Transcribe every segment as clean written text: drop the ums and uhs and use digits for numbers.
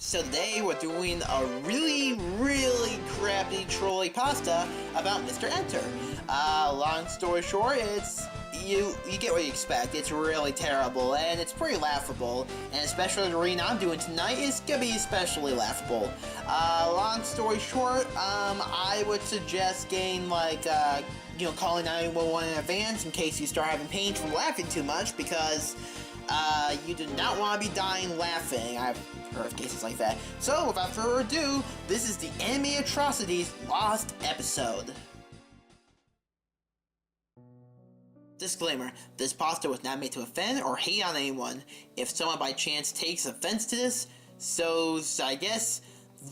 So today we're doing a really crappy Trollpasta about Mr. Enter. Long story short, you get what you expect. It's really terrible, and it's pretty laughable, and especially the reading I'm doing tonight is gonna be especially laughable. Long story short, I would suggest getting, calling 911 in advance in case you start having pain from laughing too much, because, you do not want to be dying laughing. I've heard of cases like that. So, without further ado, this is the Animated Atrocities Lost episode. Disclaimer, this pasta was not made to offend or hate on anyone. If someone by chance takes offense to this, so I guess,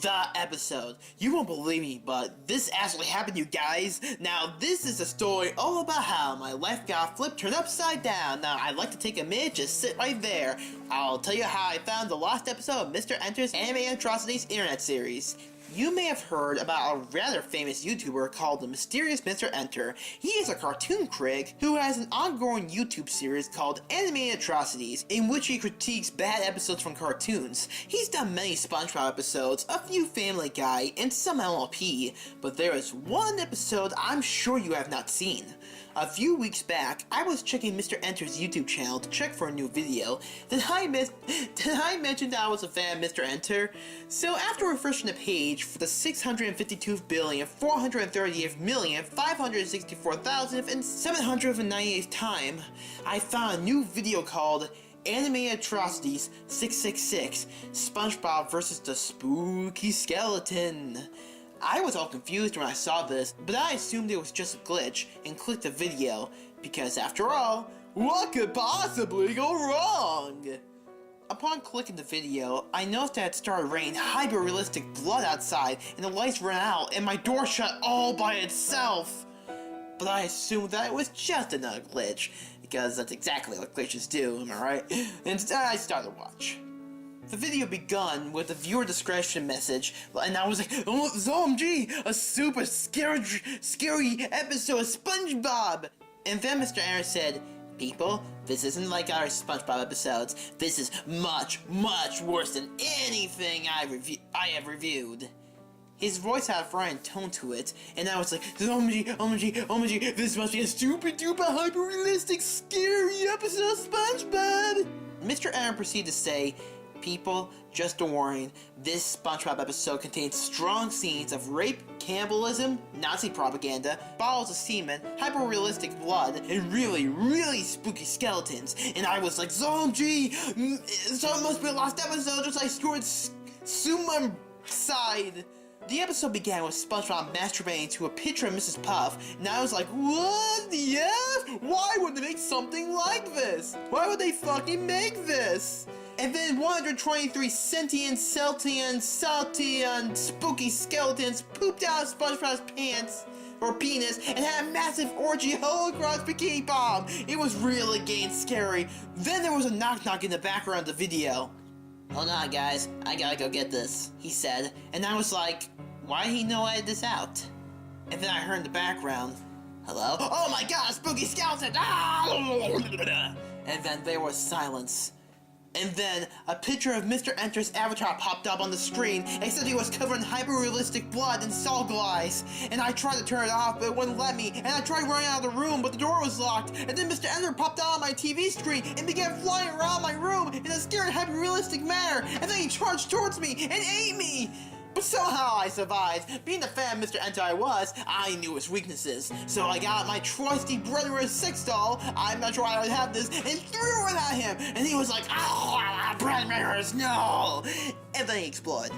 the episode. You won't believe me, but this actually happened, you guys. Now, this is a story all about how my life got flipped, turned upside down. Now, I'd like to take a minute, just sit right there. I'll tell you how I found the lost episode of Mr. Enter's Animated Atrocities internet series. You may have heard about a rather famous YouTuber called the Mysterious Mr. Enter. He is a cartoon critic who has an ongoing YouTube series called Animated Atrocities, in which he critiques bad episodes from cartoons. He's done many SpongeBob episodes, a few Family Guy, and some LLP, but there is one episode I'm sure you have not seen. A few weeks back, I was checking Mr. Enter's YouTube channel to check for a new video. Did I mention that I was a fan of Mr. Enter? So after refreshing the page for the 652,438,564,798th time, I found a new video called Animated Atrocities 666, SpongeBob vs. the Spooky Skeleton. I was all confused when I saw this, but I assumed it was just a glitch and clicked the video, because after all, what could possibly go wrong? Upon clicking the video, I noticed that it started raining hyper-realistic blood outside and the lights ran out and my door shut all by itself. But I assumed that it was just another glitch, because that's exactly what glitches do, am I right? Instead, I started to watch. The video begun with a viewer discretion message, and I was like, oh, OMG, a super scary episode of SpongeBob! And then Mr. Aaron said, people, this isn't like our SpongeBob episodes. This is much worse than anything I have reviewed. His voice had a frightened tone to it, and I was like, OMG, this must be a super duper hyper-realistic scary episode of SpongeBob! Mr. Aaron proceeded to say, people, just a warning, this SpongeBob episode contains strong scenes of rape, cannibalism, Nazi propaganda, bottles of semen, hyper-realistic blood, and really spooky skeletons. And I was like, OMG, so it must be a lost episode, just like Suicide. The episode began with SpongeBob masturbating to a picture of Mrs. Puff, and I was like, what the F? Why would they make something like this? Why would they fucking make this? And then 123 sentient, spooky skeletons pooped out of SpongeBob's pants, or penis, and had a massive orgy all across Bikini Bottom. It was really getting scary. Then there was a knock in the background of the video. Hold on, guys, I gotta go get this, he said, and I was like, why did he know I had this out? And then I heard in the background, hello? Oh my god, spooky skeleton! Ah! And then there was silence. And then, a picture of Mr. Enter's avatar popped up on the screen, except he was covered in hyper-realistic blood and soggle eyes. And I tried to turn it off, but it wouldn't let me, and I tried running out of the room, but the door was locked. And then Mr. Enter popped out on my TV screen and began flying around my room in a scary, hyper-realistic manner, and then he charged towards me and ate me! But somehow I survived. Being the fan of Mr. Enter I was, I knew his weaknesses. So I got my trusty Breadwinners Sex Doll, I'm not sure I would have this, and threw it at him! And he was like, oh, Breadwinners, no! And then he exploded.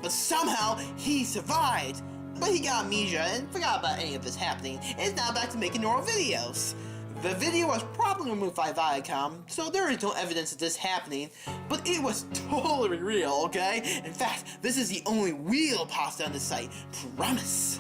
But somehow, he survived. But he got amnesia and forgot about any of this happening, and is now back to making normal videos. The video was probably removed by Viacom, so there is no evidence of this happening, but it was totally real, okay? In fact, this is the only real pasta on the site, promise.